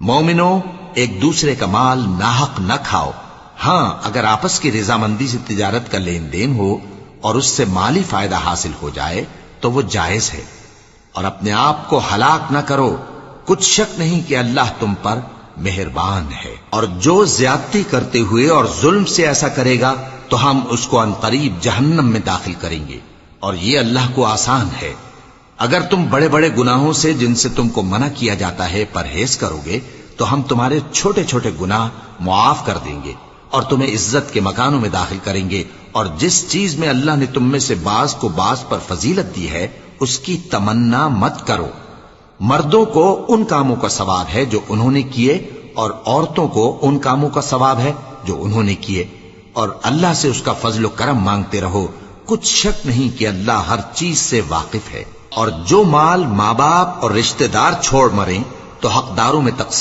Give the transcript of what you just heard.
مومنو، ایک دوسرے کا مال ناحق نہ کھاؤ. ہاں، اگر آپس کی رضامندی سے تجارت کا لین دین ہو اور اس سے مالی فائدہ حاصل ہو جائے تو وہ جائز ہے. اور اپنے آپ کو ہلاک نہ کرو، کچھ شک نہیں کہ اللہ تم پر مہربان ہے. اور جو زیادتی کرتے ہوئے اور ظلم سے ایسا کرے گا تو ہم اس کو عنقریب جہنم میں داخل کریں گے، اور یہ اللہ کو آسان ہے. اگر تم بڑے بڑے گناہوں سے جن سے تم کو منع کیا جاتا ہے پرہیز کرو گے تو ہم تمہارے چھوٹے چھوٹے گناہ معاف کر دیں گے اور تمہیں عزت کے مکانوں میں داخل کریں گے. اور جس چیز میں اللہ نے تم میں سے بعض کو بعض پر فضیلت دی ہے اس کی تمنا مت کرو. مردوں کو ان کاموں کا ثواب ہے جو انہوں نے کیے، اور عورتوں کو ان کاموں کا ثواب ہے جو انہوں نے کیے. اور اللہ سے اس کا فضل و کرم مانگتے رہو، کچھ شک نہیں کہ اللہ ہر چیز سے واقف ہے. اور جو مال ماں باپ اور رشتہ دار چھوڑ مریں تو حقداروں میں تقسیم